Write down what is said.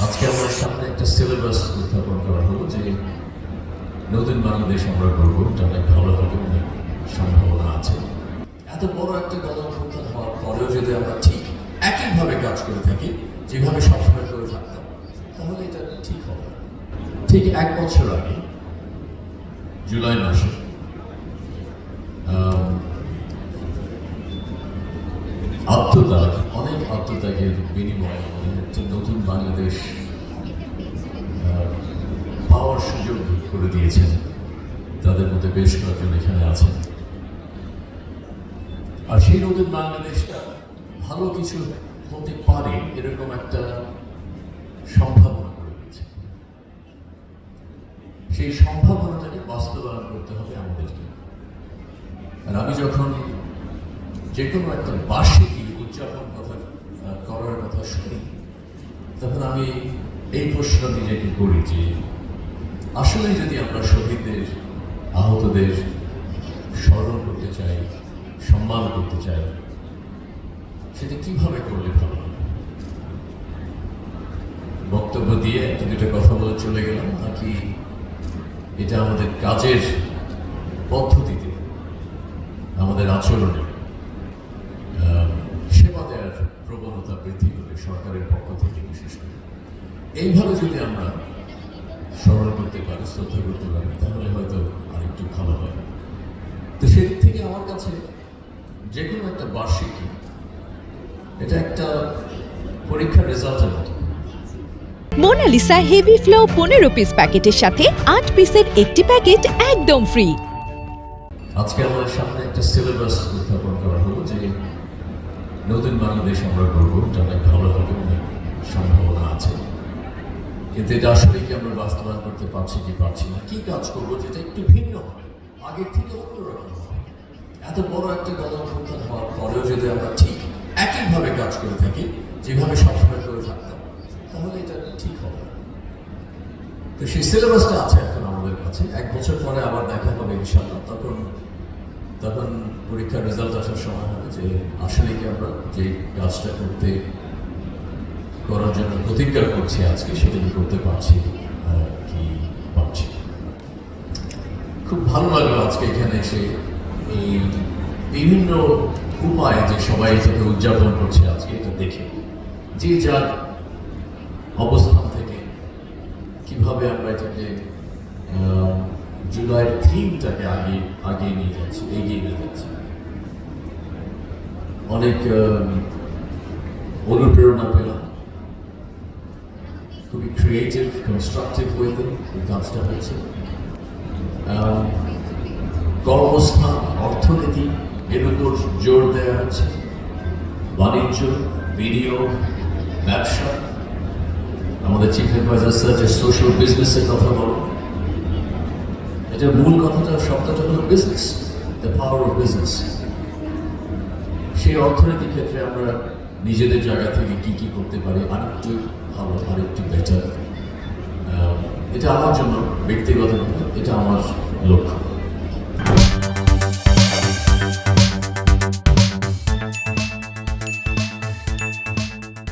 আজকে আমার সামনে একটা সিলেবাস উত্থাপন করা হলো যে নতুন বাংলাদেশ আমরা করবো, এটা অনেক ভালো হবে, অনেক সম্ভাবনা আছে। এত বড় একটা গণঅভ্যুত্থান হওয়ার পরেও যদি আমরা ঠিক একইভাবে কাজ করে থাকি যেভাবে সবসময় করে থাকতাম, তাহলে এটা ঠিক হবে। ঠিক 1 বছর আগে জুলাই মাসে আত্মত্যাগ, অনেক আত্মত্যাগের বিনিময়ে একটি নতুন বাংলাদেশ পাওয়ার সুযোগ করে দিয়েছেন। তাদের মধ্যে বেশ কয়েকজন এখানে আছেন। আর সেই নতুন বাংলাদেশটা ভালো কিছু হতে পারে এরকম একটা সম্ভাবনা করে দিয়েছে। সেই সম্ভাবনাটাকে বাস্তবায়ন করতে হবে আমাদেরকে। আর আমি যখন যে কোনো একটা বার্ষিকী উদযাপন করার কথা শুনি, তখন আমি এই প্রশ্ন নিজেকে করি যে আসলে যদি আমরা শহীদদের, আহতদের স্মরণ করতে চাই, সম্মান করতে চাই, সেটা কিভাবে করলে ভালো হবে? বক্তব্য দিয়ে একটা দুটো কথা বলে চলে গেলাম, নাকি এটা আমাদের কাজের পদ্ধতিতে, আমাদের আচরণে সেবা দেওয়ার প্রবণতা বৃদ্ধি করে সরকারের পক্ষ থেকে বিশেষ করে এইভাবে যদি আমরা স্মরণ করতে পারি, শ্রদ্ধা করতে পারি, তাহলে হয়তো আরেকটু ভালো হয়। তো সেদিক থেকে আমার কাছে যে কোনো একটা বার্ষিকী এটা একটা পরীক্ষার রেজাল্টের মতো। মোনালিসা হেভি ফ্লো 15 পিস প্যাকেটের সাথে 8 পিসের একটি প্যাকেট একদম ফ্রি। আজকে আমাদের সামনে একটা সিলেবাস উত্থাপন করা হলো যে নতুন বাংলাদেশ আমরা করবো, এটা অনেক ভালো হবে, অনেক সম্ভাবনা আছে। কিন্তু এটা আসলে কি আমরা বাস্তবায়ন করতে পারছি কি পারছি না? কি কাজ করবো যেটা একটু ভিন্ন হবে, আগের থেকে অন্যরকম হবে? এত বড় একটা গণঅভ্যুত্থান হওয়ার পরেও যদি আমরা ঠিক একইভাবে কাজ করে থাকি যেভাবে সবসময় করে থাকতাম, তাহলে এটা ঠিক হবে। তো সেই সিলেবাসটা আছে এখন আমাদের কাছে। 1 বছর পরে আবার দেখা হবে ইনশাআল্লাহ। তখন পরীক্ষার রেজাল্ট আসার সময় হবে যে আসলে কি আমরা যে কাজটা করার জন্য প্রতিজ্ঞা করছি আজকে, সেটা কি করতে পারছি কি পারছি। খুব ভালো লাগলো আজকে এখানে এসে এই বিভিন্ন উপায়ে যে সবাই এটাকে উদযাপন করছে আজকে, এটা দেখে যে যার অবস্থান থেকে কিভাবে আমরা এটাকে জুলাইয়ের থিমটাকে এগিয়ে নিয়ে যাচ্ছি। অনেক অনুপ্রেরণা পেলাম, খুবই ক্রিয়েটিভ, কনস্ট্রাকটিভ ওয়েতে এই কাজটা হচ্ছে। কর্মস্থান, অর্থনীতি, এর উপর জোর দেওয়া হচ্ছে। বাণিজ্য, বিনিয়োগ, ব্যবসা। আমাদের চিফ অ্যাডভাইজার স্যার যে সোশ্যাল বিজনেসের কথা বলো, এটার মূল শব্দটা হলো business, the power of business. সেই অর্থনৈতিক ক্ষেত্রে আমরা নিজেদের জায়গা থেকে কি করতে পারি আরেকটু ভালো, আরেকটু বেটার। এটা আমার জন্য ব্যক্তিগত, এটা আমার লক্ষ্য।